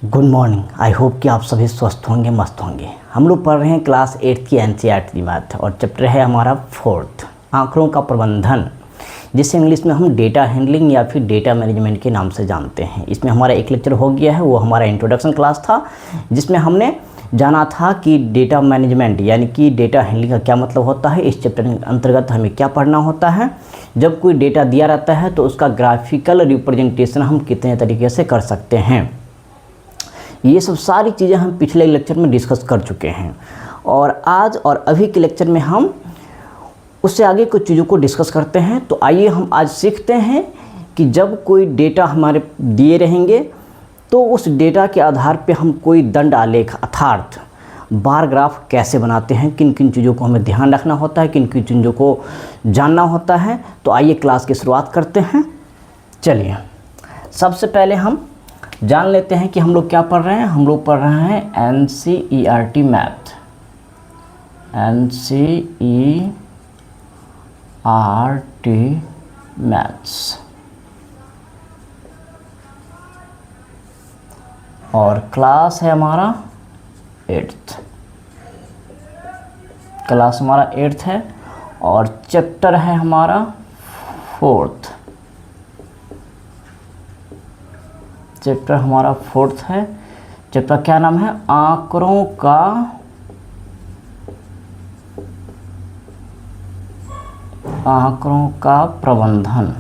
Good morning. I hope कि आप सभी स्वस्थ होंगे, मस्त होंगे। हम लोग पढ़ रहे हैं क्लास 8 की एनसीईआरटी मैथ और चैप्टर है हमारा 4th, आंकड़ों का प्रबंधन, जिसे इंग्लिश में हम डेटा हैंडलिंग या फिर डेटा मैनेजमेंट के नाम से जानते हैं। इसमें हमारा एक लेक्चर हो गया है, वो हमारा इंट्रोडक्शन क्लास था, जिसमें हमने जाना था कि डेटा मैनेजमेंट यानी कि डेटा हैंडलिंग का क्या मतलब होता है, इस चैप्टर के अंतर्गत हमें क्या पढ़ना होता है, जब कोई डेटा दिया रहता है तो उसका ग्राफिकल रिप्रेजेंटेशन हम कितने तरीके से कर सकते हैं। ये सब सारी चीज़ें हम पिछले लेक्चर में डिस्कस कर चुके हैं और आज और अभी के लेक्चर में हम उससे आगे कुछ चीज़ों को डिस्कस करते हैं। तो आइए हम आज सीखते हैं कि जब कोई डेटा हमारे दिए रहेंगे तो उस डेटा के आधार पे हम कोई दंड आलेख अर्थात बार ग्राफ कैसे बनाते हैं, किन किन चीज़ों को हमें ध्यान रखना होता है, किन किन चीज़ों को जानना होता है। तो आइए क्लास की शुरुआत करते हैं। चलिए, सबसे पहले हम जान लेते हैं कि हम लोग क्या पढ़ रहे हैं। हम लोग पढ़ रहे हैं एनसीईआरटी मैथ, एनसीईआरटी मैथ्स, और क्लास है हमारा 8th, क्लास हमारा 8th है और चैप्टर है हमारा 4th, चैप्टर हमारा 4th है। चैप्टर क्या नाम है? आंकड़ों का प्रबंधन।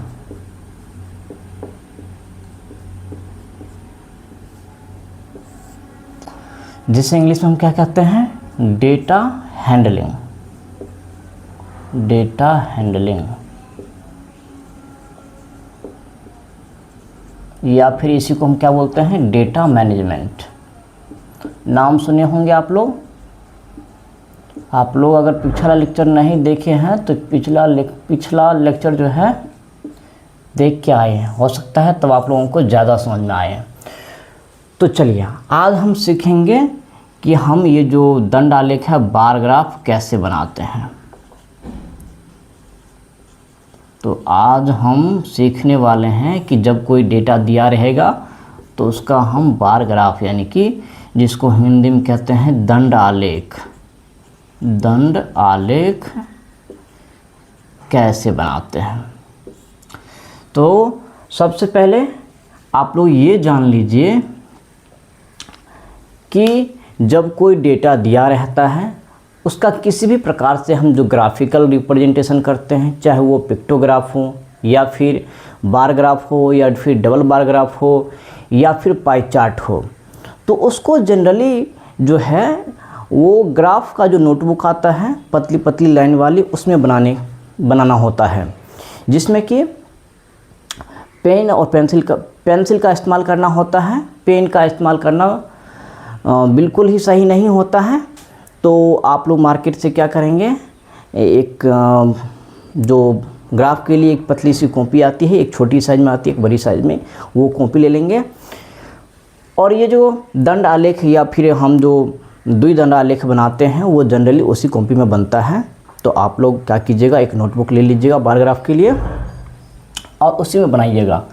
जिसे इंग्लिश में हम क्या कहते हैं? डेटा हैंडलिंग, डेटा हैंडलिंग, या फिर इसी को हम क्या बोलते हैं? Data management. नाम सुने होंगे आप लोग अगर पिछला लेक्चर नहीं देखे हैं तो पिछला लेक्चर जो है देख के आए हैं, हो सकता है तब आप लोगों को ज़्यादा समझ में आए। तो चलिए, आज हम सीखेंगे कि हम ये जो दंड आलेख है, बार ग्राफ, कैसे बनाते हैं। तो आज हम सीखने वाले हैं कि जब कोई डेटा दिया रहेगा तो उसका हम बार ग्राफ यानी कि जिसको हिंदी में कहते हैं दंड आलेख, दंड आलेख कैसे बनाते हैं। तो सबसे पहले आप लोग ये जान लीजिए कि जब कोई डेटा दिया रहता है उसका किसी भी प्रकार से हम जो ग्राफिकल रिप्रेजेंटेशन करते हैं, चाहे वो पिक्टोग्राफ हो या फिर बार ग्राफ हो या फिर डबल बार ग्राफ हो या फिर पाई चार्ट हो, तो उसको जनरली जो है वो ग्राफ का जो नोटबुक आता है पतली पतली लाइन वाली, उसमें बनाना होता है, जिसमें कि पेन और पेंसिल का इस्तेमाल करना होता है। पेन का इस्तेमाल करना बिल्कुल ही सही नहीं होता है। तो आप लोग मार्केट से क्या करेंगे, एक जो ग्राफ के लिए एक पतली सी कॉपी आती है, एक छोटी साइज़ में आती है, एक बड़ी साइज़ में, वो कॉपी ले लेंगे। और ये जो दंड आलेख या फिर हम जो द्विदंड आलेख बनाते हैं वो जनरली उसी कॉपी में बनता है। तो आप लोग क्या कीजिएगा, एक नोटबुक ले लीजिएगा बार ग्राफ के लिए और उसी में बनाइएगा।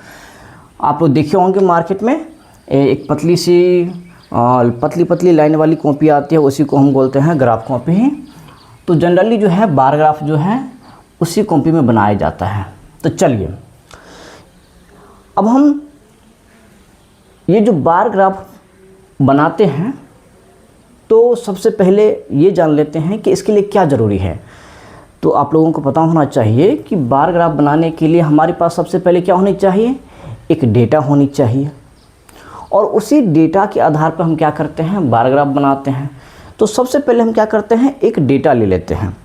आप लोग देखे होंगे मार्केट में एक पतली पतली लाइन वाली कॉपी आती है, उसी को हम बोलते हैं ग्राफ कॉपी ही। तो जनरली जो है बार ग्राफ जो है उसी कॉपी में बनाया जाता है। तो चलिए, अब हम ये जो बार ग्राफ बनाते हैं तो सबसे पहले ये जान लेते हैं कि इसके लिए क्या ज़रूरी है। तो आप लोगों को पता होना चाहिए कि बार ग्राफ बनाने के लिए हमारे पास सबसे पहले क्या होनी चाहिए? एक डेटा होनी चाहिए, और उसी डेटा के आधार पर हम क्या करते हैं? बार ग्राफ बनाते हैं। तो सबसे पहले हम क्या करते हैं? एक डेटा ले लेते हैं।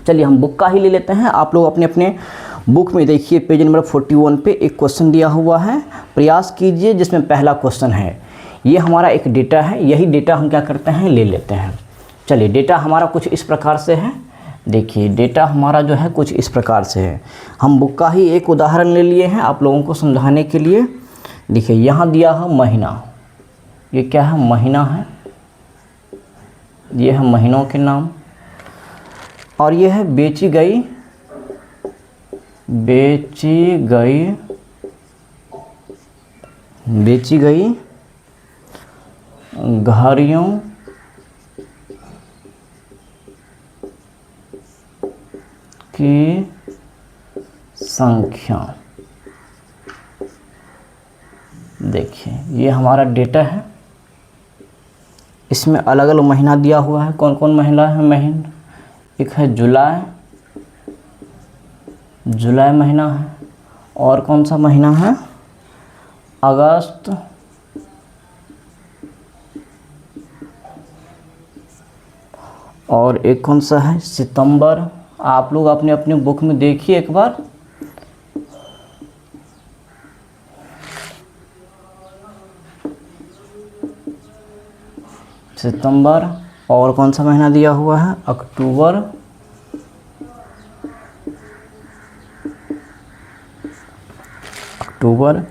चलिए, हम बुक का ही ले लेते हैं। आप लोग अपने अपने बुक में देखिए, पेज नंबर 41 पे एक क्वेश्चन दिया हुआ है, प्रयास कीजिए, जिसमें पहला क्वेश्चन है। ये हमारा एक डेटा है, यही डेटा हम क्या करते हैं? ले लेते हैं। चलिए, डेटा हमारा कुछ इस प्रकार से है। देखिए, डेटा हमारा जो है कुछ इस प्रकार से है। हम बुक का ही एक उदाहरण ले लिए हैं आप लोगों को समझाने के लिए। देखिए, यहाँ दिया है महीना, ये क्या है? महीना है, ये है महीनों के नाम, और ये है बेची गई बेची गई घड़ियों की संख्या। देखिए ये हमारा डेटा है, इसमें अलग अलग महीना दिया हुआ है। कौन कौन महीना है? महीना एक है जुलाई, जुलाई महीना है, और कौन सा महीना है? अगस्त, और एक कौन सा है? सितंबर। आप लोग अपने अपने बुक में देखिए एक बार। सितंबर, और कौन सा महीना दिया हुआ है? अक्टूबर, अक्टूबर,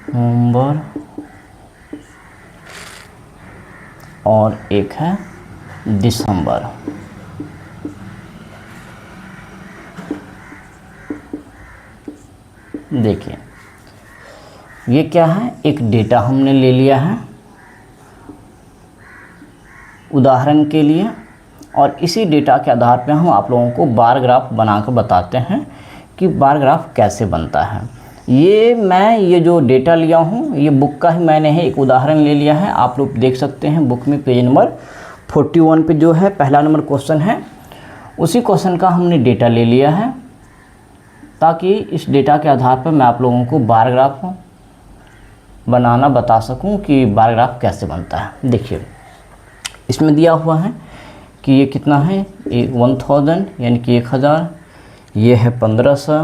नवंबर, और एक है दिसंबर। देखिए ये क्या है? एक डेटा हमने ले लिया है उदाहरण के लिए, और इसी डेटा के आधार पे हम आप लोगों को बार ग्राफ बनाकर बताते हैं कि बार ग्राफ कैसे बनता है। ये जो डेटा लिया हूँ ये बुक का ही मैंने है एक उदाहरण ले लिया है। आप लोग देख सकते हैं बुक में पेज नंबर 41 पे जो है पहला नंबर क्वेश्चन है, उसी क्वेश्चन का हमने डेटा ले लिया है, ताकि इस डेटा के आधार पर मैं आप लोगों को बार ग्राफ बनाना बता सकूं कि बार ग्राफ कैसे बनता है। देखिए इसमें दिया हुआ है कि ये कितना है? 1000 यानी कि 1000, ये है 1500,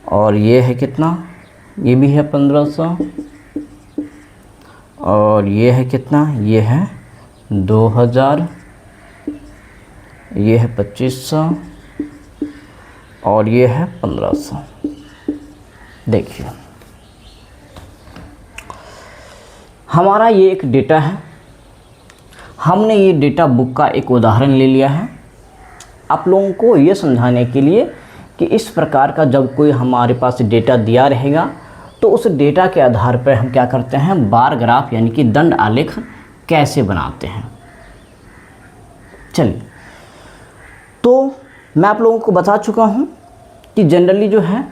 और ये है कितना? ये भी है 1500, और ये है कितना? ये है 2000, ये है 2500, और ये है 1500। देखिए हमारा ये एक डेटा है, हमने ये डेटा बुक का एक उदाहरण ले लिया है आप लोगों को ये समझाने के लिए कि इस प्रकार का जब कोई हमारे पास डेटा दिया रहेगा तो उस डेटा के आधार पर हम क्या करते हैं? बार ग्राफ यानी कि दंड आलेख कैसे बनाते हैं। चलिए, तो मैं आप लोगों को बता चुका हूँ कि जनरली जो है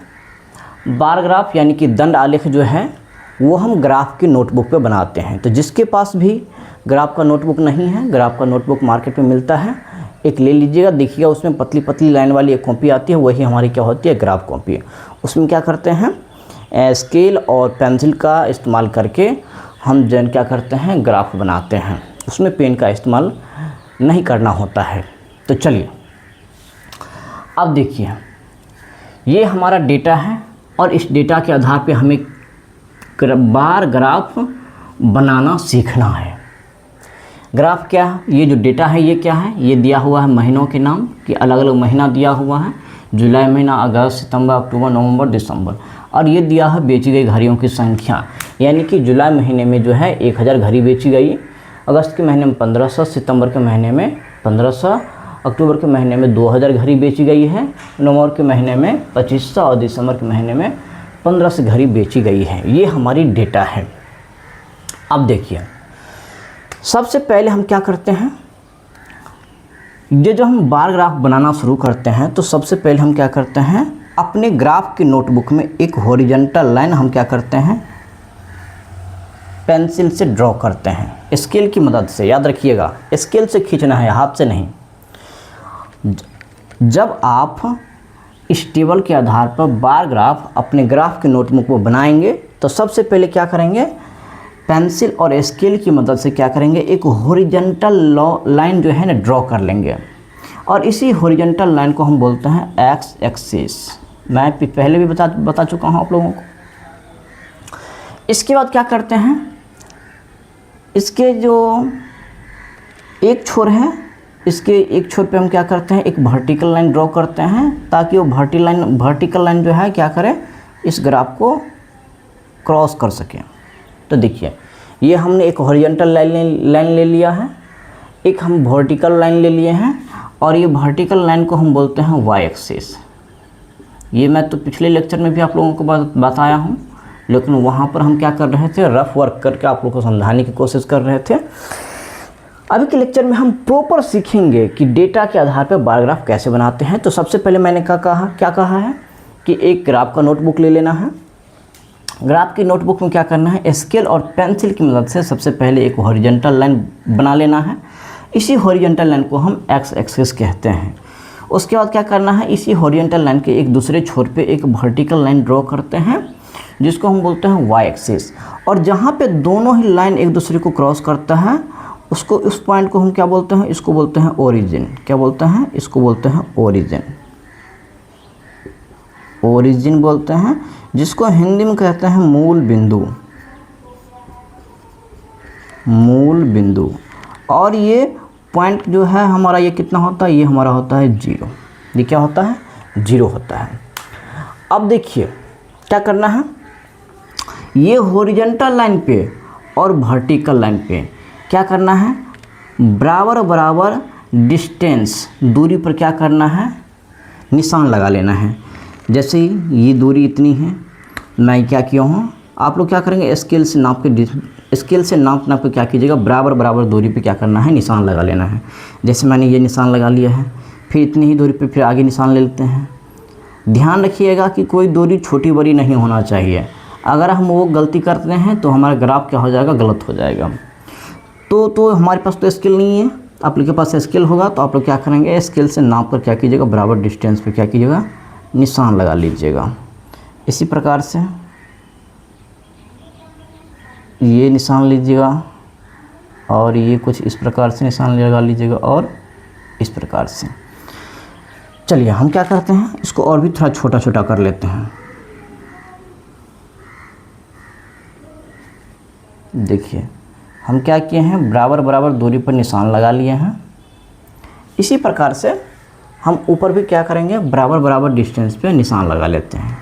बार ग्राफ यानी कि दंड आलेख जो है वो हम ग्राफ की नोटबुक पे बनाते हैं। तो जिसके पास भी ग्राफ का नोटबुक नहीं है, ग्राफ का नोटबुक मार्केट में मिलता है, एक ले लीजिएगा। देखिएगा उसमें पतली पतली लाइन वाली एक कॉपी आती है, वही हमारी क्या होती है? Graph copy. उसमें क्या करते हैं? स्केल और पेंसिल का इस्तेमाल करके हम क्या करते हैं? ग्राफ बनाते हैं। उसमें पेन का इस्तेमाल नहीं करना होता है। तो चलिए अब देखिए ये हमारा डेटा है, और इस डेटा के आधार पे हमें बार ग्राफ बनाना सीखना है। ग्राफ क्या है? ये जो डेटा है ये क्या है? ये दिया हुआ है महीनों के नाम कि अलग अलग महीना दिया हुआ है, जुलाई महीना, अगस्त, सितंबर, अक्टूबर, नवंबर, दिसंबर। और ये दिया है बेची गई घड़ियों की संख्या, यानी कि जुलाई महीने में जो है 1000 घड़ी बेची गई, अगस्त के महीने में 1500, सितंबर के महीने में 1500, अक्टूबर के महीने में 2000 घड़ी बेची गई है, नवंबर के महीने में 2500, और दिसंबर के महीने में 1500 घड़ी बेची गई है। ये हमारी डेटा है। अब देखिए सबसे पहले हम क्या करते हैं? ये जो हम बार ग्राफ बनाना शुरू करते हैं तो सबसे पहले हम क्या करते हैं? अपने ग्राफ की नोटबुक में एक हॉरिजॉन्टल लाइन हम क्या करते हैं? पेंसिल से ड्रॉ करते हैं, स्केल की मदद से। याद रखिएगा स्केल से खींचना है, हाथ से नहीं। जब आप इस टेबल के आधार पर बार ग्राफ अपने ग्राफ की नोटबुक में बनाएंगे तो सबसे पहले क्या करेंगे? पेंसिल और स्केल की मदद से क्या करेंगे? एक हॉरिजॉन्टल लाइन जो है ना ड्रॉ कर लेंगे, और इसी हॉरिजॉन्टल लाइन को हम बोलते हैं एक्स एक्सिस। मैं पहले भी बता चुका हूँ आप लोगों को। इसके बाद क्या करते हैं? इसके जो एक छोर है, इसके एक छोर पे हम क्या करते हैं? एक वर्टिकल लाइन ड्रॉ करते हैं, ताकि वो वर्टिकल लाइन जो है क्या करे? इस ग्राफ को क्रॉस कर सके। तो देखिए ये हमने एक हॉरिजॉन्टल लाइन ले लिया है, एक हम वर्टिकल लाइन ले लिए हैं, और ये वर्टिकल लाइन को हम बोलते हैं वाई एक्सिस। ये मैं तो पिछले लेक्चर में भी आप लोगों को बताया हूँ लेकिन वहाँ पर हम क्या कर रहे थे, रफ वर्क करके आप लोग को समझाने की कोशिश कर रहे थे। अभी के लेक्चर में हम प्रॉपर सीखेंगे कि डेटा के आधार पर बार ग्राफ कैसे बनाते हैं। तो सबसे पहले मैंने क्या कहा है कि एक ग्राफ का नोटबुक ले लेना है। ग्राफ की नोटबुक में क्या करना है, स्केल और पेंसिल की मदद से सबसे पहले एक हॉरिजॉन्टल लाइन बना लेना है। इसी हॉरिजॉन्टल लाइन को हम एक्स एक्सिस कहते हैं। उसके बाद क्या करना है, इसी हॉरिजॉन्टल लाइन के एक दूसरे छोर पे एक वर्टिकल लाइन ड्रॉ करते हैं जिसको हम बोलते हैं वाई एक्सिस। और जहाँ पे दोनों ही लाइन एक दूसरे को क्रॉस करता है उसको, उस पॉइंट को हम क्या बोलते हैं, इसको बोलते हैं ओरिजिन। क्या बोलते हैं, इसको बोलते हैं ओरिजिन। ओरिजिन बोलते हैं, जिसको हिंदी में कहते हैं मूल बिंदु। मूल बिंदु। और ये पॉइंट जो है हमारा, ये कितना होता है, ये हमारा होता है 0। ये क्या होता है, 0 होता है। अब देखिए क्या करना है, ये हॉरिजॉन्टल लाइन पे और वर्टिकल लाइन पे क्या करना है, बराबर बराबर डिस्टेंस, दूरी पर क्या करना है, निशान लगा लेना है। जैसे ही ये दूरी इतनी है, मैं क्या किया हूँ, आप लोग क्या करेंगे, स्केल से नाप के क्या कीजिएगा, बराबर बराबर दूरी पे क्या करना है, निशान लगा लेना है। जैसे मैंने ये निशान लगा लिया है, फिर इतनी ही दूरी पे फिर आगे निशान ले लेते हैं। ध्यान रखिएगा कि कोई दूरी छोटी बड़ी नहीं होना चाहिए। अगर हम वो गलती करते हैं तो हमारा ग्राफ क्या हो जाएगा, गलत हो जाएगा। तो हमारे पास तो स्केल नहीं है, आप लोग के पास स्केल होगा तो आप लोग क्या करेंगे, स्केल से नाप कर क्या कीजिएगा, बराबर डिस्टेंस पे क्या कीजिएगा, निशान लगा लीजिएगा। इसी प्रकार से ये निशान लीजिएगा और ये कुछ इस प्रकार से निशान लगा लीजिएगा और इस प्रकार से। चलिए हम क्या करते हैं, इसको और भी थोड़ा छोटा छोटा कर लेते हैं। देखिए हम क्या किए हैं, बराबर बराबर दूरी पर निशान लगा लिए हैं। इसी प्रकार से हम ऊपर भी क्या करेंगे, बराबर बराबर डिस्टेंस पे निशान लगा लेते हैं।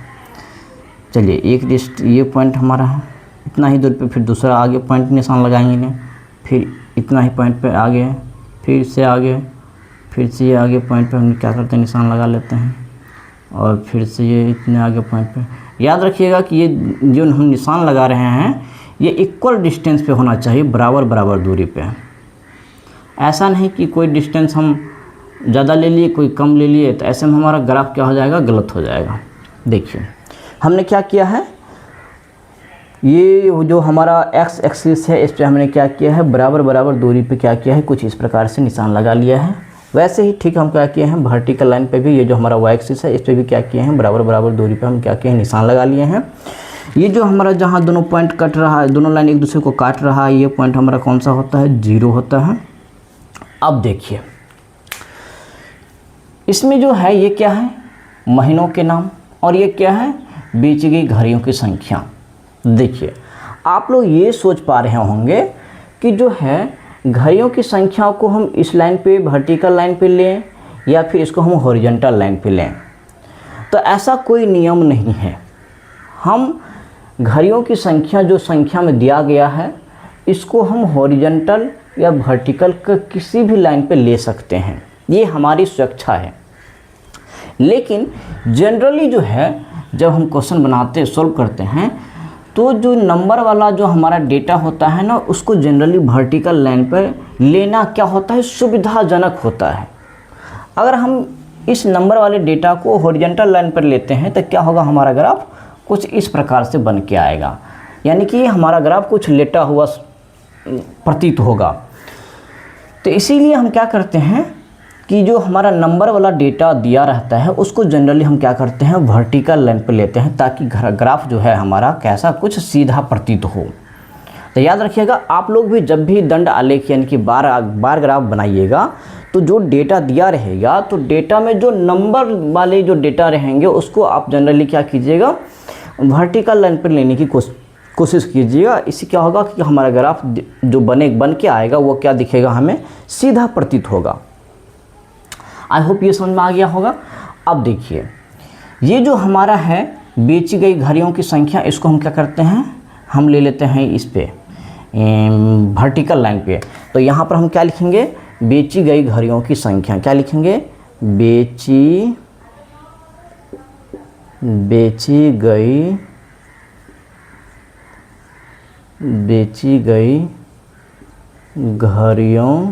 चलिए ये पॉइंट हमारा है, इतना ही दूर पे फिर दूसरा आगे पॉइंट निशान लगाएंगे, फिर इतना ही पॉइंट पे आगे, फिर से आगे, फिर से ये आगे पॉइंट पे हम क्या करते हैं, निशान लगा लेते हैं। और फिर से ये इतने आगे पॉइंट पे। याद रखिएगा कि ये जो हम निशान लगा रहे हैं ये इक्वल डिस्टेंस पे होना चाहिए, बराबर बराबर दूरी पे। ऐसा नहीं कि कोई डिस्टेंस हम ज़्यादा ले लिए कोई कम ले लिए, तो ऐसे में हमारा ग्राफ क्या हो जाएगा, गलत हो जाएगा। देखिए हमने क्या किया है, ये जो हमारा एक्स एक्सिस है इस पर हमने क्या किया है, बराबर बराबर दूरी पे क्या किया है, कुछ इस प्रकार से निशान लगा लिया है। वैसे ही ठीक हम क्या किए हैं, वर्टिकल लाइन पे भी ये जो हमारा वाई एक्सिस है इस पर भी क्या किए हैं, बराबर बराबर दूरी पे हम क्या किए हैं, निशान लगा लिए हैं। ये जो हमारा जहाँ दोनों पॉइंट कट रहा है, दोनों लाइन एक दूसरे को काट रहा है, ये पॉइंट हमारा कौन सा होता है, 0 होता है। अब देखिए इसमें जो है ये क्या है, महीनों के नाम, और ये क्या है, बेची गई घड़ियों की संख्या। देखिए आप लोग ये सोच पा रहे होंगे कि जो है घड़ियों की संख्या को हम इस लाइन पे, वर्टिकल लाइन पे लें या फिर इसको हम हॉरिजॉन्टल लाइन पे लें। तो ऐसा कोई नियम नहीं है। हम घड़ियों की संख्या जो संख्या में दिया गया है इसको हम हॉरिजॉन्टल या वर्टिकल का किसी भी लाइन पे ले सकते हैं, ये हमारी स्वेच्छा है। लेकिन जनरली जो है जब हम क्वेश्चन बनाते सोल्व करते हैं तो जो नंबर वाला जो हमारा डेटा होता है ना, उसको जनरली वर्टिकल लाइन पर लेना क्या होता है, सुविधाजनक होता है। अगर हम इस नंबर वाले डेटा को हॉरिजॉन्टल लाइन पर लेते हैं तो क्या होगा, हमारा ग्राफ कुछ इस प्रकार से बन के आएगा, यानी कि हमारा ग्राफ कुछ लेटा हुआ प्रतीत होगा। तो इसीलिए हम क्या करते हैं कि जो हमारा नंबर वाला डेटा दिया रहता है उसको जनरली हम क्या करते हैं, वर्टिकल लाइन पर लेते हैं, ताकि ग्राफ जो है हमारा कैसा, कुछ सीधा प्रतीत हो। तो याद रखिएगा आप लोग भी जब भी दंड आलेख यानी कि बार ग्राफ बनाइएगा तो जो डेटा दिया रहेगा तो डेटा में जो नंबर वाले जो डेटा रहेंगे उसको आप जनरली क्या कीजिएगा, वर्टिकल लाइन पर लेने की कोशिश कीजिएगा। इससे क्या होगा कि हमारा ग्राफ जो बन के आएगा वो क्या दिखेगा, हमें सीधा प्रतीत होगा। आई होप ये समझ में आ गया होगा। अब देखिए ये जो हमारा है बेची गई घड़ियों की संख्या, इसको हम क्या करते हैं, हम ले लेते हैं इस पे वर्टिकल लाइन पे। तो यहाँ पर हम क्या लिखेंगे, बेची गई घड़ियों की संख्या। क्या लिखेंगे, बेची गई बेची गई घड़ियों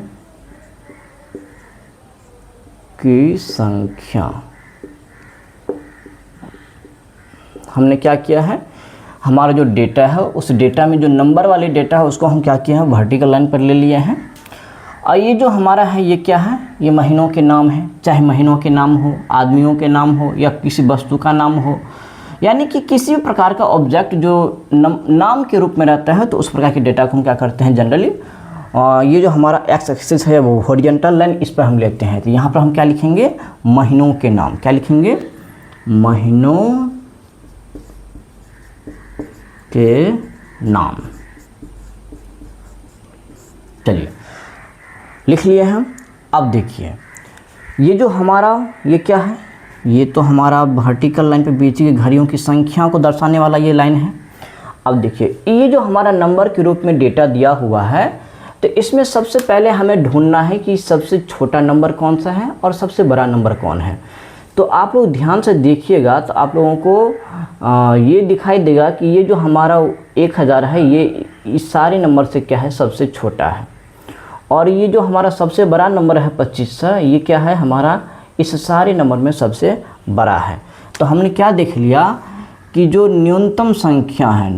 की संख्या। हमने क्या किया है, हमारा जो डेटा है उस डेटा में जो नंबर वाले डेटा है उसको हम क्या किए हैं, वर्टिकल लाइन पर ले लिए हैं। और ये जो हमारा है ये क्या है, ये महीनों के नाम है, चाहे महीनों के नाम हो, आदमियों के नाम हो या किसी वस्तु का नाम हो, यानी कि किसी भी प्रकार का ऑब्जेक्ट जो नाम के रूप में रहता है तो उस प्रकार के डेटा को हम क्या करते हैं जनरली। ये जो हमारा एक्स एक्सिस है वो हॉरिजॉन्टल लाइन, इस पर हम लेते हैं। तो यहाँ पर हम क्या लिखेंगे, महीनों के नाम। क्या लिखेंगे, महीनों के नाम। चलिए लिख लिए हम। अब देखिए ये जो हमारा ये क्या है, ये तो हमारा वर्टिकल लाइन पे बेची गई घड़ियों की संख्या को दर्शाने वाला ये लाइन है। अब देखिए ये जो हमारा नंबर के रूप में डेटा दिया हुआ है, तो इसमें सबसे पहले हमें ढूंढना है कि सबसे छोटा नंबर कौन सा है और सबसे बड़ा नंबर कौन है। तो आप लोग ध्यान से देखिएगा तो आप लोगों को ये दिखाई देगा कि ये जो हमारा 1000 है ये इस सारे नंबर से क्या है, सबसे छोटा है। और ये जो हमारा सबसे बड़ा नंबर है 2500, ये क्या है, हमारा इस सारे नंबर में सबसे बड़ा है। तो हमने क्या देख लिया कि जो न्यूनतम संख्या है,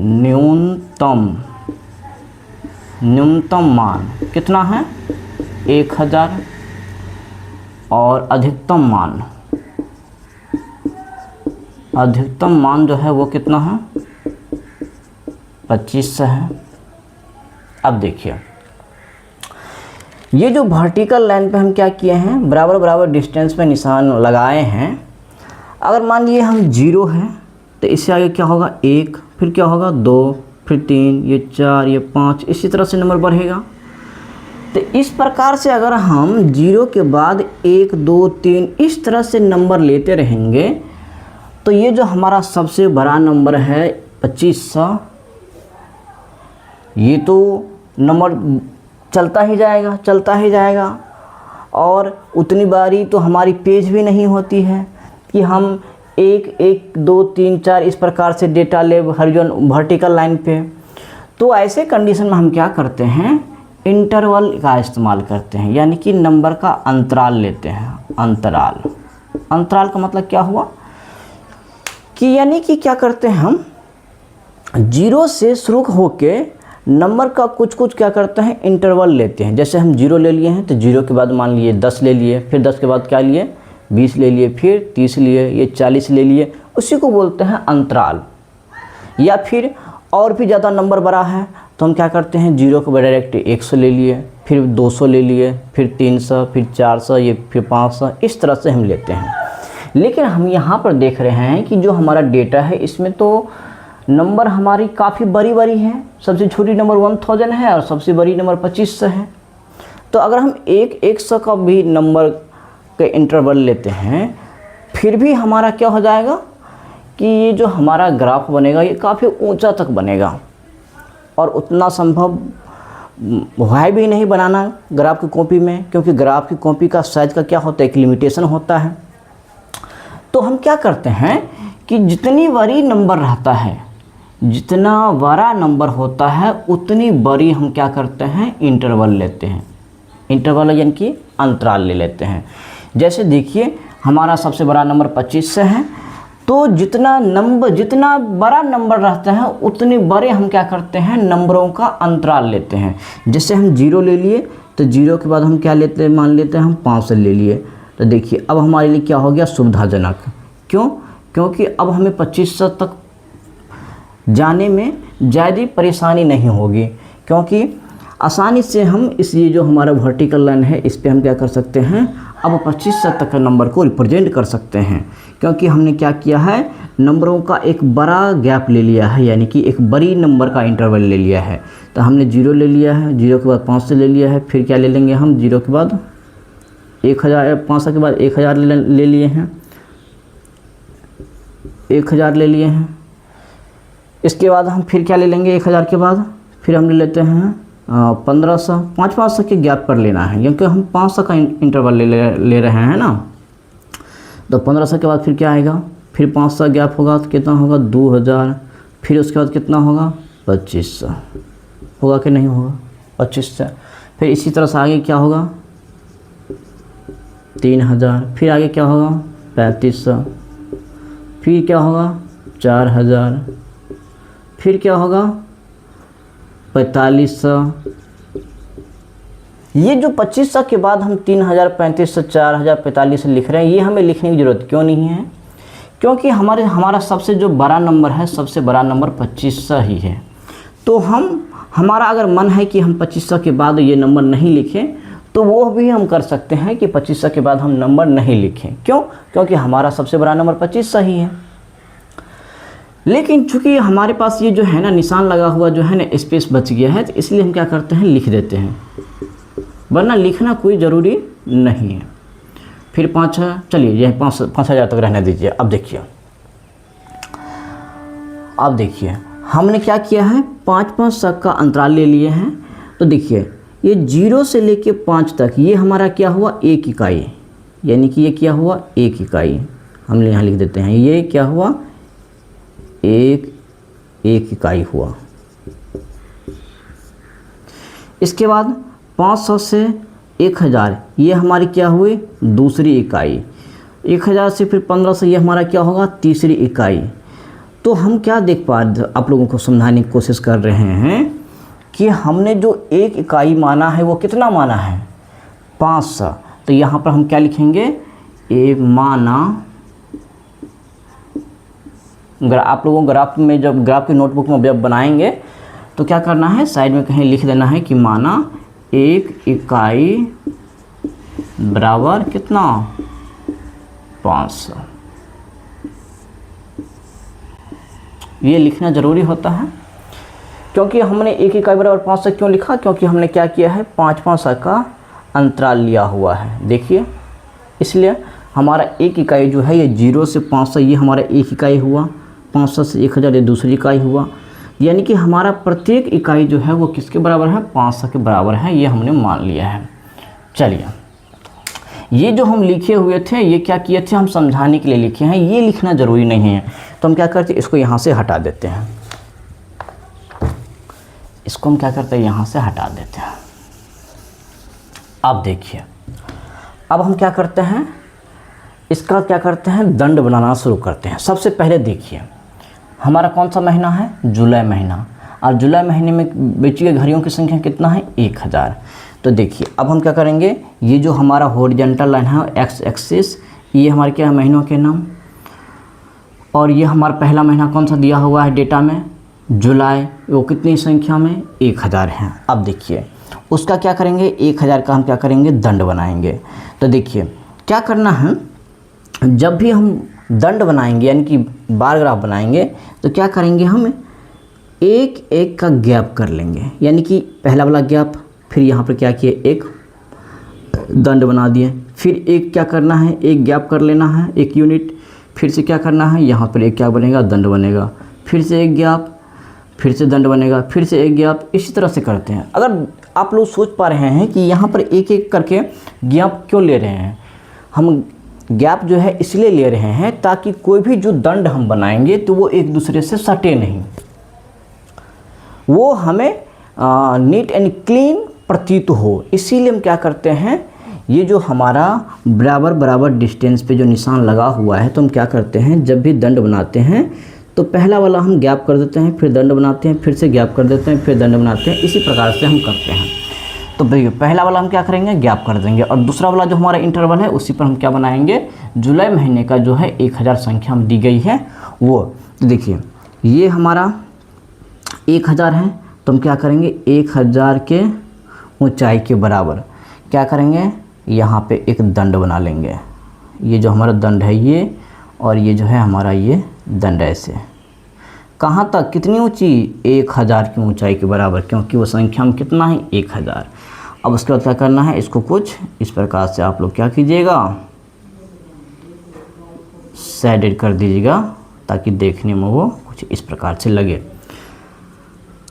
न्यूनतम मान कितना है 1000, और अधिकतम मान जो है वो कितना है 2500 है। अब देखिए ये जो वर्टिकल लाइन पे हम क्या किए हैं, बराबर बराबर डिस्टेंस पे निशान लगाए हैं। अगर मान लिए हम 0 है तो इससे आगे क्या होगा 1, फिर क्या होगा 2, फिर 3, ये 4, ये 5, इसी तरह से नंबर बढ़ेगा। तो इस प्रकार से अगर हम 0 के बाद 1, 2, 3 इस तरह से नंबर लेते रहेंगे तो ये जो हमारा सबसे बड़ा नंबर है 2500, ये तो नंबर चलता ही जाएगा। और उतनी बारी तो हमारी पेज भी नहीं होती है कि हम 1, 1, 2, 3, 4 इस प्रकार से डेटा ले वर्टिकल लाइन पे। तो ऐसे कंडीशन में हम क्या करते हैं, इंटरवल का इस्तेमाल करते हैं, यानी कि नंबर का अंतराल लेते हैं। अंतराल का मतलब क्या हुआ कि यानी कि क्या करते हैं हम 0 से शुरू होके नंबर का कुछ क्या करते हैं, इंटरवल लेते हैं। जैसे हम 0 ले लिए हैं तो 0 के बाद मान लिए 10 ले लिए, फिर 10 के बाद क्या लिए 20 ले लिए, फिर 30 लिए, ये 40 ले लिए, उसी को बोलते हैं अंतराल। या फिर और भी ज़्यादा नंबर बड़ा है तो हम क्या करते हैं 0 के बाद डायरेक्ट 100 ले लिए, फिर 200 ले लिए, फिर 300, फिर 400, ये फिर 500, इस तरह से हम लेते हैं। लेकिन हम यहाँ पर देख रहे हैं कि जो हमारा डेटा है इसमें तो नंबर हमारी काफ़ी बड़ी है। सबसे छोटी नंबर 1000 है और सबसे बड़ी नंबर 2500 है। तो अगर हम 100 का भी नंबर के इंटरवल लेते हैं फिर भी हमारा क्या हो जाएगा कि ये जो हमारा ग्राफ बनेगा ये काफ़ी ऊंचा तक बनेगा। और उतना संभव है भी नहीं बनाना ग्राफ की कॉपी में, क्योंकि ग्राफ की कॉपी का साइज़ का क्या होता है, एक लिमिटेशन होता है। तो हम क्या करते हैं कि जितनी बड़ी नंबर रहता है, जितना बड़ा नंबर होता है उतनी बड़ी हम क्या करते हैं, इंटरवल लेते हैं। इंटरवल यानी कि अंतराल ले लेते हैं। जैसे देखिए हमारा सबसे बड़ा नंबर 2500 है, तो जितना बड़ा नंबर रहता है उतने बड़े हम क्या करते हैं, नंबरों का अंतराल लेते हैं। जैसे हम 0 ले लिए तो 0 के बाद हम क्या लेते हैं, मान लेते हैं हम 500 ले लिए। तो देखिए अब हमारे लिए क्या हो गया, सुविधाजनक। क्यों? क्योंकि अब हमें 2500 तक जाने में ज़्यादा परेशानी नहीं होगी, क्योंकि आसानी से हम ये जो हमारा वर्टिकल लाइन है इस पे हम क्या कर सकते हैं, अब 2500 तक का नंबर को रिप्रेजेंट कर सकते हैं। क्योंकि हमने क्या किया है, नंबरों का एक बड़ा गैप ले लिया है, यानी कि एक बड़ी नंबर का इंटरवल ले लिया है। तो हमने 0 ले लिया है, 0 के बाद 500 ले लिया है, फिर क्या ले लेंगे हम 0 के बाद 1000, 500 के बाद 1000 ले लिए हैं, 1000 ले लिए हैं। इसके बाद हम फिर क्या ले लेंगे, 1000 के बाद फिर हम ले लेते हैं 1500, 500 के गैप पर लेना है, क्योंकि हम 500 का इंटरवल ले रहे हैं ना। तो 1500 के बाद फिर क्या आएगा, फिर 500 गैप होगा तो कितना होगा 2000, फिर उसके बाद कितना होगा 2500। होगा कि नहीं होगा 25 से। फिर इसी तरह से आगे क्या होगा 3000, फिर आगे क्या होगा 3500, फिर क्या होगा 4000, फिर क्या होगा 4500। ये जो 2500 के बाद हम 3000, 3500, 4000, 4500 लिख रहे हैं, ये हमें लिखने की ज़रूरत क्यों नहीं है? क्योंकि हमारा सबसे जो बड़ा नंबर है, सबसे बड़ा नंबर 2500 ही है। तो हमारा अगर मन है कि हम 2500 के बाद ये नंबर नहीं लिखें, तो वो भी हम कर सकते हैं कि 2500 के बाद हम नंबर नहीं लिखें। क्यों? क्योंकि हमारा सबसे बड़ा नंबर 2500 ही है। लेकिन चूंकि हमारे पास ये जो है ना निशान लगा हुआ जो है ना स्पेस बच गया है, तो इसलिए हम क्या करते हैं लिख देते हैं, वरना लिखना कोई ज़रूरी नहीं है। फिर 5, चलिए यह 5000 तक रहने दीजिए। अब देखिए हमने क्या किया है 5-5 तक का अंतराल ले लिए हैं। तो देखिए ये 0 से लेके 5 तक ये हमारा क्या हुआ 1 इकाई, यानी कि ये क्या हुआ 1 इकाई। हम यहाँ लिख देते हैं ये क्या हुआ 1 इकाई हुआ। इसके बाद 500 से 1000 ये हमारी क्या हुई दूसरी इकाई। 1000 से फिर 1500 ये हमारा क्या होगा तीसरी इकाई। तो हम क्या देख पा रहे, आप लोगों को समझाने की कोशिश कर रहे हैं कि हमने जो 1 इकाई माना है वो कितना माना है 500। तो यहाँ पर हम क्या लिखेंगे ए माना। आप लोगों ग्राफ में जब ग्राफ की नोटबुक में जब बनाएंगे तो क्या करना है साइड में कहीं लिख देना है कि माना 1 इकाई बराबर कितना 500। ये लिखना ज़रूरी होता है क्योंकि हमने 1 इकाई बराबर 500 क्यों लिखा, क्योंकि हमने क्या किया है 5-5 का अंतराल लिया हुआ है। देखिए इसलिए हमारा 1 इकाई जो है ये 0 से 500 ये हमारा 1 इकाई हुआ, 500 से 1000 ये दूसरी इकाई हुआ। यानी कि हमारा प्रत्येक इकाई जो है वो किसके बराबर है 500 के बराबर है, ये हमने मान लिया है। चलिए ये जो हम लिखे हुए थे ये क्या किए थे हम समझाने के लिए लिखे हैं, ये लिखना ज़रूरी नहीं है। तो हम क्या करते हैं इसको यहाँ से हटा देते हैं, इसको हम क्या करते हैं यहाँ से हटा देते हैं। अब देखिए अब हम क्या करते हैं इसका क्या करते हैं दंड बनाना शुरू करते हैं। सबसे पहले देखिए हमारा कौन सा महीना है जुलाई महीना, और जुलाई महीने में बेची गई घड़ियों की संख्या कितना है 1000। तो देखिए अब हम क्या करेंगे ये जो हमारा हॉरिजॉन्टल लाइन है एक्स एक्सिस ये हमारे क्या है महीनों के नाम, और ये हमारा पहला महीना कौन सा दिया हुआ है डेटा में जुलाई, वो कितनी संख्या में 1000 है। अब देखिए उसका क्या करेंगे 1000 का हम क्या करेंगे दंड बनाएंगे। तो देखिए क्या करना है जब भी हम दंड बनाएंगे यानी कि बार ग्राफ बनाएंगे तो क्या करेंगे हम एक एक का गैप कर लेंगे, यानी कि पहला वाला गैप, फिर यहाँ पर क्या किए एक दंड बना दिए, फिर एक क्या करना है एक गैप कर लेना है 1 यूनिट, फिर से क्या करना है यहाँ पर एक क्या बनेगा दंड बनेगा, फिर से एक गैप, फिर से दंड बनेगा, फिर से एक गैप। इसी तरह से करते हैं। अगर आप लोग सोच पा रहे हैं कि यहाँ पर एक एक करके गैप क्यों ले रहे हैं, हम गैप जो है इसलिए ले रहे हैं ताकि कोई भी जो दंड हम बनाएंगे तो वो एक दूसरे से सटे नहीं, वो हमें नीट एंड क्लीन प्रतीत हो। इसीलिए हम क्या करते हैं ये जो हमारा बराबर बराबर डिस्टेंस पे जो निशान लगा हुआ है तो हम क्या करते हैं जब भी दंड बनाते हैं तो पहला वाला हम गैप कर देते हैं, फिर दंड बनाते हैं, फिर से गैप कर देते हैं, फिर दंड बनाते हैं। इसी प्रकार से हम करते हैं। तो भैया पहला वाला हम क्या करेंगे गैप कर देंगे, और दूसरा वाला जो हमारा इंटरवल है उसी पर हम क्या बनाएंगे जुलाई महीने का जो है 1000 संख्या हम दी गई है वो। तो देखिए ये हमारा 1000 है तो हम क्या करेंगे 1000 के ऊंचाई के बराबर क्या करेंगे यहाँ पे एक दंड बना लेंगे। ये जो हमारा दंड है ये, और ये जो है हमारा ये दंड ऐसे कहाँ तक कितनी ऊंची 1000 की ऊंचाई के बराबर, क्योंकि वो संख्या में कितना है 1000। अब उसके बाद क्या करना है इसको कुछ इस प्रकार से आप लोग क्या कीजिएगा शेडेड कर दीजिएगा ताकि देखने में वो कुछ इस प्रकार से लगे।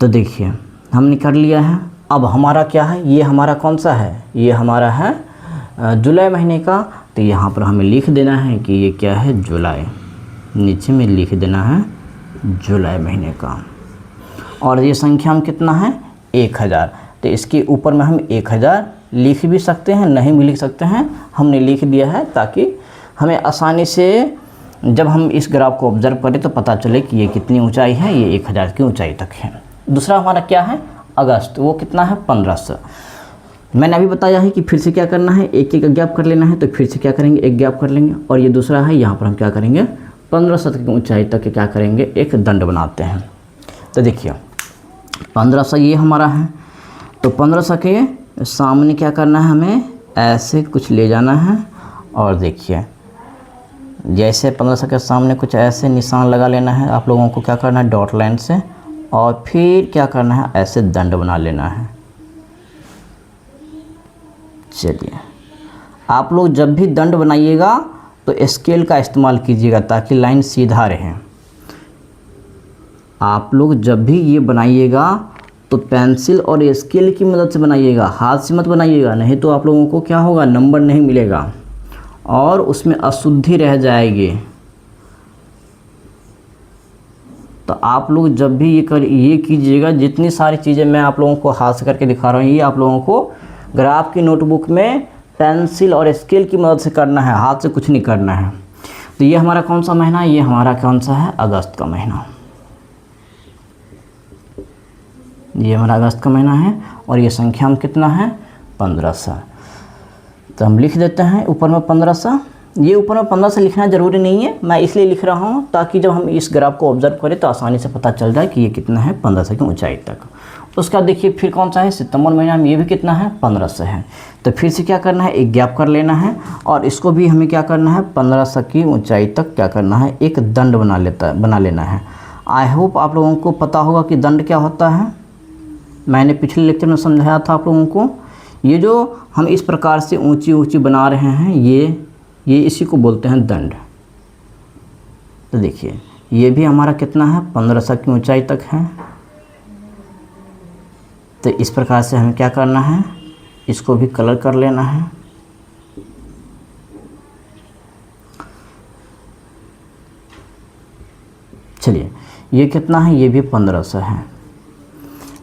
तो देखिए हमने कर लिया है। अब हमारा क्या है ये हमारा कौन सा है ये हमारा है जुलाई महीने का। तो यहाँ पर हमें लिख देना है कि ये क्या है जुलाई, नीचे में लिख देना है जुलाई महीने का, और ये संख्या में कितना है 1000। तो इसके ऊपर में हम 1000 लिख भी सकते हैं, नहीं भी लिख सकते हैं, हमने लिख दिया है ताकि हमें आसानी से जब हम इस ग्राफ को ऑब्जर्व करें तो पता चले कि ये कितनी ऊंचाई है, ये 1000 की ऊंचाई तक है। दूसरा हमारा क्या है, अगस्त, वो कितना है 1500। मैंने अभी बताया है कि फिर से क्या करना है, एक एक गैप कर लेना है, तो फिर से क्या करेंगे, एक गैप कर लेंगे। और ये दूसरा है, यहाँ पर हम क्या करेंगे 1500 की ऊंचाई तक क्या करेंगे, एक दंड बनाते हैं। तो देखिए 1500 ये हमारा है, तो 1500 के सामने क्या करना है, हमें ऐसे कुछ ले जाना है। और देखिए जैसे 1500 के सामने कुछ ऐसे निशान लगा लेना है आप लोगों को, क्या करना है डॉट लाइन से, और फिर क्या करना है ऐसे दंड बना लेना है। चलिए आप लोग जब भी दंड बनाइएगा तो स्केल का इस्तेमाल कीजिएगा ताकि लाइन सीधा रहे। आप लोग जब भी ये बनाइएगा तो पेंसिल और स्केल की मदद से बनाइएगा, हाथ से मत बनाइएगा, नहीं तो आप लोगों को क्या होगा, नंबर नहीं मिलेगा और उसमें अशुद्धि रह जाएगी। तो आप लोग जब भी ये कीजिएगा, जितनी सारी चीज़ें मैं आप लोगों को हाथ से करके दिखा रहा हूँ, ये आप लोगों को ग्राफ की नोटबुक में पेंसिल और स्केल की मदद से करना है, हाथ से कुछ नहीं करना है। तो ये हमारा कौन सा महीना है, ये हमारा कौन सा है, अगस्त का महीना। ये हमारा अगस्त का महीना है और ये संख्या में कितना है 1500। तो हम लिख देते हैं ऊपर में 1500। ये ऊपर में 1500 लिखना ज़रूरी नहीं है, मैं इसलिए लिख रहा हूँ ताकि जब हम इस ग्राफ को ऑब्जर्व करें तो आसानी से पता चल जाए कि ये कितना है 1500 की ऊंचाई तक। उसका देखिए फिर कौन सा है, सितंबर महीना में, ये भी कितना है 1500 है। तो फिर से क्या करना है, एक गैप कर लेना है और इसको भी हमें क्या करना है 1500 की ऊंचाई तक क्या करना है, एक दंड बना लेना है। आई होप आप लोगों को पता होगा कि दंड क्या होता है। मैंने पिछले लेक्चर में समझाया था आप लोगों को। ये जो हम इस प्रकार से ऊंची ऊंची बना रहे हैं, ये इसी को बोलते हैं दंड। तो देखिए ये भी हमारा कितना है 1500 की ऊंचाई तक है। तो इस प्रकार से हमें क्या करना है, इसको भी कलर कर लेना है। चलिए ये कितना है, ये भी 1500 है।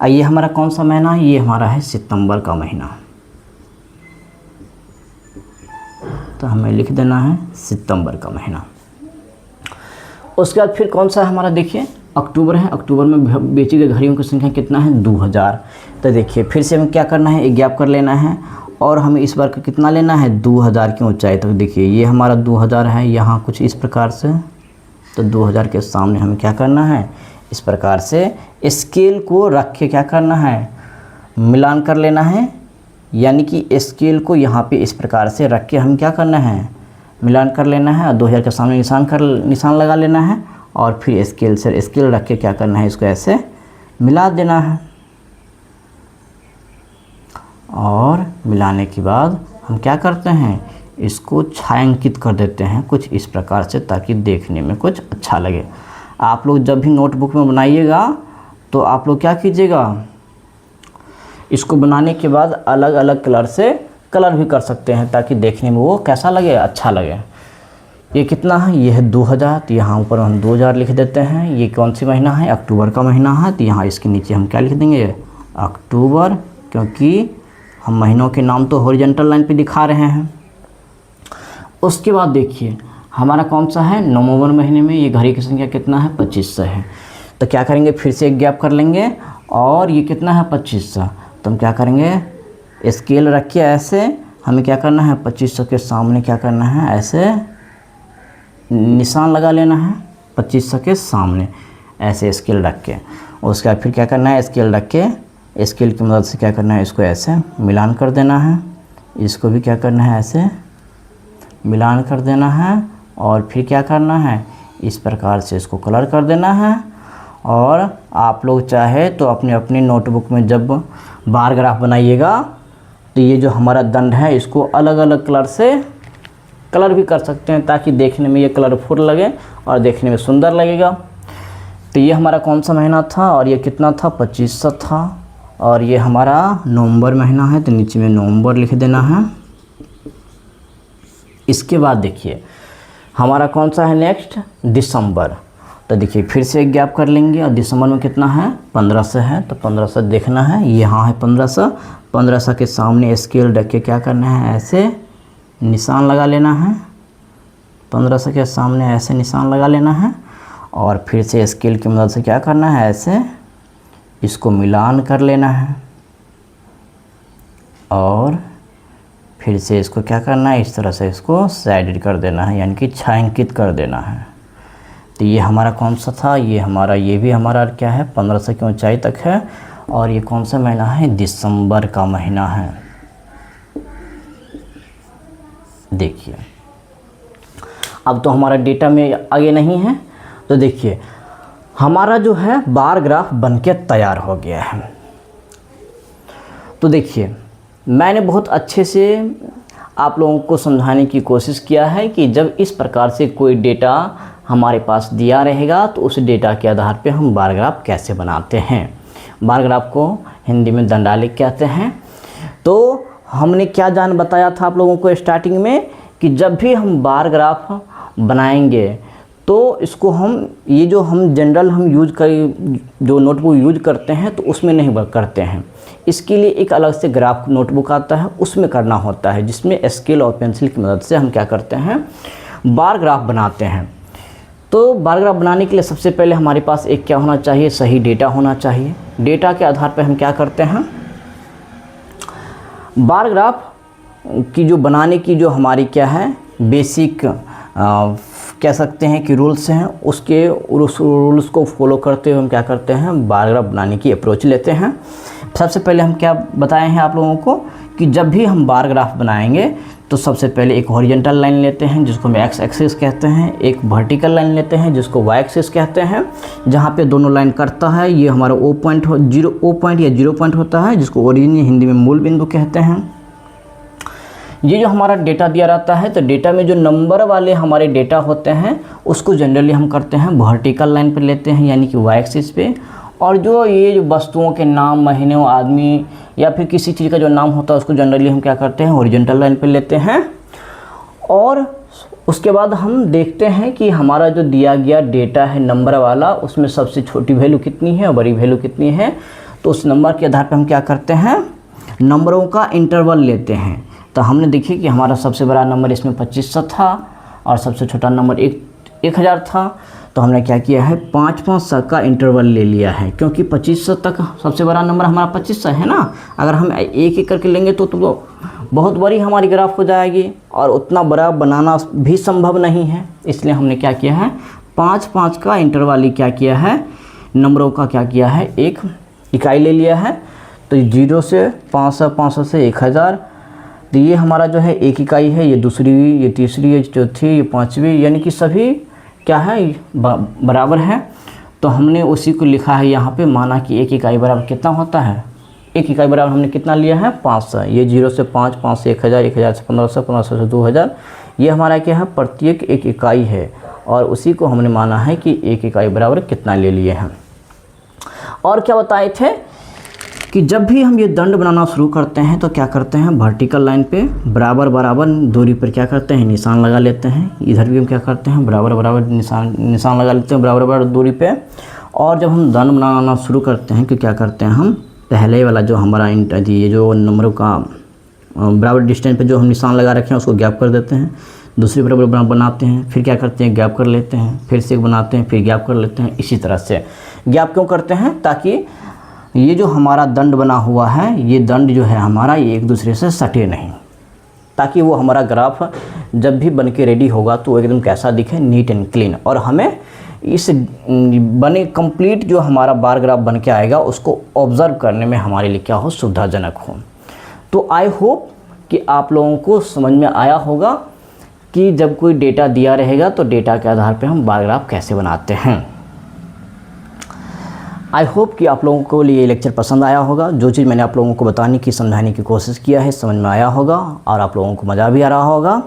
ये हमारा कौन सा महीना है, ये हमारा है सितंबर का महीना। तो हमें लिख देना है सितंबर का महीना। उसके बाद फिर कौन सा है हमारा, देखिए अक्टूबर है। अक्टूबर में बेची गई घड़ियों की संख्या कितना है 2000। तो देखिए फिर से हमें क्या करना है, एक गैप कर लेना है और हमें इस बार का कितना लेना है 2000 की ऊंचाई तक। देखिए ये हमारा 2000 है, यहाँ कुछ इस प्रकार से। तो 2000 के सामने हमें क्या करना है, इस प्रकार से स्केल को रख के क्या करना है, मिलान कर लेना है। यानी कि स्केल को यहाँ पे इस प्रकार से रख के हम क्या करना है, मिलान कर लेना है और 2000 के सामने निशान लगा लेना है और फिर स्केल से स्केल रख के क्या करना है, इसको ऐसे मिला देना है। और मिलाने के बाद हम क्या करते हैं, इसको छायांकित कर देते हैं कुछ इस प्रकार से ताकि देखने में कुछ अच्छा लगे। आप लोग जब भी नोटबुक में बनाइएगा तो आप लोग क्या कीजिएगा, इसको बनाने के बाद अलग अलग कलर से कलर भी कर सकते हैं ताकि देखने में वो कैसा लगे, अच्छा लगे। ये कितना है, ये है 2000। तो यहाँ ऊपर हम 2000 लिख देते हैं। ये कौन सी महीना है, अक्टूबर का महीना है। तो यहाँ इसके नीचे हम क्या लिख देंगे, अक्टूबर, क्योंकि हम महीनों के नाम तो हॉरिजॉन्टल लाइन पे दिखा रहे हैं। उसके बाद देखिए हमारा कौन सा है, नवंबर महीने में ये घड़ी की संख्या कितना है 2500 है। तो क्या करेंगे, फिर से एक गैप कर लेंगे और ये कितना है 2500। तो हम क्या करेंगे, स्केल रख के ऐसे हमें क्या करना है 2500 के सामने क्या करना है, ऐसे निशान लगा लेना है 2500 के सामने ऐसे स्केल रख के। उसके बाद फिर क्या करना है, स्केल रख के स्केल की मदद से क्या करना है, इसको ऐसे मिलान कर देना है। इसको भी क्या करना है, ऐसे मिलान कर देना है और फिर क्या करना है, इस प्रकार से इसको कलर कर देना है। और आप लोग चाहे तो अपने अपनी नोटबुक में जब बार ग्राफ बनाइएगा तो ये जो हमारा दंड है इसको अलग अलग कलर से कलर भी कर सकते हैं ताकि देखने में ये कलरफुल लगे और देखने में सुंदर लगेगा। तो ये हमारा कौन सा महीना था और ये कितना था 2500 था। और ये हमारा नवंबर महीना है, तो नीचे में नवंबर लिख देना है। इसके बाद देखिए हमारा कौन सा है नेक्स्ट, दिसंबर। तो देखिए फिर से एक गैप कर लेंगे और दिसंबर में कितना है 1500 है, तो 1500 देखना है, यहाँ है 1500। 1500 के सामने स्केल रख के क्या करना है, ऐसे निशान लगा लेना है। 1500 के सामने ऐसे निशान लगा लेना है और फिर से स्केल की मदद से क्या करना है, ऐसे इसको मिलान कर लेना है और फिर से इसको क्या करना है, इस तरह से इसको साइड कर देना है, यानी कि छायांकित कर देना है। तो ये हमारा कौन सा था, ये भी हमारा क्या है 1500 की ऊंचाई तक है और ये कौन सा महीना है, दिसंबर का महीना है। देखिए अब तो हमारा डेटा में आगे नहीं है, तो देखिए हमारा जो है बार ग्राफ बनके तैयार हो गया है। तो देखिए मैंने बहुत अच्छे से आप लोगों को समझाने की कोशिश किया है कि जब इस प्रकार से कोई डेटा हमारे पास दिया रहेगा तो उस डेटा के आधार पे हम बार ग्राफ कैसे बनाते हैं। बार ग्राफ को हिंदी में दंडालेख कहते हैं। तो हमने क्या बताया था आप लोगों को स्टार्टिंग में कि जब भी हम बार ग्राफ बनाएंगे तो इसको ये जो हम जनरल यूज जो नोटबुक यूज करते हैं तो उसमें नहीं करते हैं। इसके लिए एक अलग से ग्राफ नोटबुक आता है, उसमें करना होता है, जिसमें स्केल और पेंसिल की मदद से हम क्या करते हैं, बार ग्राफ बनाते हैं। तो बार ग्राफ बनाने के लिए सबसे पहले हमारे पास एक क्या होना चाहिए, सही डेटा होना चाहिए। डेटा के आधार पर हम क्या करते हैं, बार ग्राफ की जो बनाने की जो हमारी क्या है बेसिक कह सकते हैं कि रूल्स हैं, उस रूल्स को फॉलो करते हुए हम क्या करते हैं, बार ग्राफ बनाने की अप्रोच लेते हैं। सबसे पहले हम क्या बताए हैं आप लोगों को कि जब भी हम बार ग्राफ बनाएंगे तो सबसे पहले एक हॉरिजॉन्टल लाइन लेते हैं जिसको हम एक्स एक्सिस कहते हैं, एक वर्टिकल लाइन लेते हैं जिसको वाई एक्सिस कहते हैं, जहाँ पे दोनों लाइन कटता है। ये हमारा ओ पॉइंट या जीरो पॉइंट होता है, जिसको ओरिजिन हिंदी में मूल बिंदु कहते हैं। ये जो हमारा डेटा दिया रहता है तो डेटा में जो नंबर वाले हमारे डेटा होते हैं उसको जनरली हम करते हैं वर्टिकल लाइन पर लेते हैं, यानी कि वाई एक्सिस पे। और जो वस्तुओं के नाम, महीनों, आदमी या फिर किसी चीज़ का जो नाम होता है उसको जनरली हम क्या करते हैं, हॉरिजॉन्टल लाइन पे लेते हैं। और उसके बाद हम देखते हैं कि हमारा जो दिया गया डेटा है नंबर वाला, उसमें सबसे छोटी वैल्यू कितनी है और बड़ी वैल्यू कितनी है। तो उस नंबर के आधार पर हम क्या करते हैं, नंबरों का इंटरवल लेते हैं। तो हमने देखिए कि हमारा सबसे बड़ा नंबर इसमें 2500 था और सबसे छोटा नंबर 1000 था। तो हमने क्या किया है, 5-5 का इंटरवल ले लिया है, क्योंकि 2500 तक सबसे बड़ा नंबर हमारा 2500 है ना। अगर हम एक एक करके लेंगे तो बहुत बड़ी हमारी ग्राफ हो जाएगी और उतना बड़ा बनाना भी संभव नहीं है। इसलिए हमने क्या किया है, 5-5 का इंटरवल क्या किया है, नंबरों का क्या किया है, एक इकाई ले लिया है। तो 0 से 500, 500 से 1000, तो ये हमारा जो है एक इकाई है, ये दूसरी, ये तीसरी, ये चौथी, ये पाँचवीं, यानी कि सभी क्या है बराबर है। तो हमने उसी को लिखा है यहाँ पे, माना कि एक इकाई बराबर कितना होता है, एक इकाई बराबर हमने कितना लिया है 500। ये 0 से 5, 5 से 1000, 1000 से 1500, 1500 से 2000, ये हमारा क्या है प्रत्येक एक इकाई है और उसी को हमने माना है कि एक इकाई बराबर कितना ले लिए हैं। और क्या बताए थे कि जब भी हम ये दंड बनाना शुरू करते हैं तो क्या करते हैं, वर्टिकल लाइन पे बराबर दूरी पर क्या करते हैं, निशान लगा लेते हैं। इधर भी हम क्या करते हैं, बराबर निशान लगा लेते हैं बराबर दूरी पे। और जब हम दंड बनाना शुरू करते हैं तो क्या करते हैं, हम पहले वाला जो हमारा ये जो नंबरों का बराबर डिस्टेंस पे जो हम निशान लगा रखे हैं उसको गैप कर देते हैं, दूसरी बराबर बनाते हैं, फिर क्या करते हैं, गैप कर लेते हैं, फिर से बनाते हैं, फिर गैप कर लेते हैं। इसी तरह से गैप क्यों करते हैं, ताकि ये जो हमारा दंड बना हुआ है, ये दंड जो है हमारा, ये एक दूसरे से सटे नहीं, ताकि वो हमारा ग्राफ जब भी बन के रेडी होगा तो वो एकदम कैसा दिखे, नीट एंड क्लीन। और हमें इस बने कंप्लीट जो हमारा बार ग्राफ बन के आएगा उसको ऑब्ज़र्व करने में हमारे लिए क्या हो, सुविधाजनक हो। तो आई होप कि आप लोगों को समझ में आया होगा कि जब कोई डेटा दिया रहेगा तो डेटा के आधार पर हम बार ग्राफ कैसे बनाते हैं। आई होप कि आप लोगों को ये लेक्चर पसंद आया होगा। जो चीज़ मैंने आप लोगों को बताने की, समझाने की कोशिश किया है, समझ में आया होगा और आप लोगों को मज़ा भी आ रहा होगा।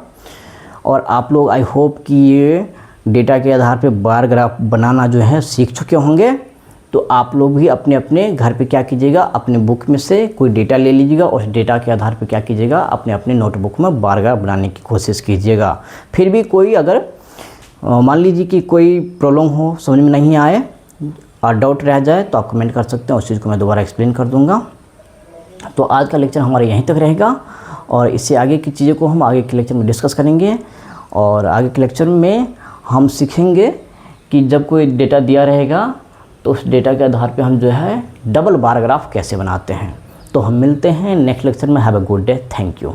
और आप लोग आई होप कि ये डेटा के आधार पे बार ग्राफ बनाना जो है सीख चुके होंगे। तो आप लोग भी अपने अपने घर पे क्या कीजिएगा, अपने बुक में से कोई डेटा ले लीजिएगा और उस डेटा के आधार पे क्या कीजिएगा, अपने अपने नोटबुक में बार ग्राफ बनाने की कोशिश कीजिएगा। फिर भी कोई अगर मान लीजिए कि कोई प्रॉब्लम हो, समझ में नहीं आए और डाउट रह जाए तो आप कमेंट कर सकते हैं, उस चीज़ को मैं दोबारा एक्सप्लेन कर दूंगा। तो आज का लेक्चर हमारा यहीं तक रहेगा और इससे आगे की चीज़ों को हम आगे के लेक्चर में डिस्कस करेंगे। और आगे के लेक्चर में हम सीखेंगे कि जब कोई डेटा दिया रहेगा तो उस डेटा के आधार पे हम जो है डबल बार ग्राफ कैसे बनाते हैं। तो हम मिलते हैं नेक्स्ट लेक्चर में। Have a good day, thank you.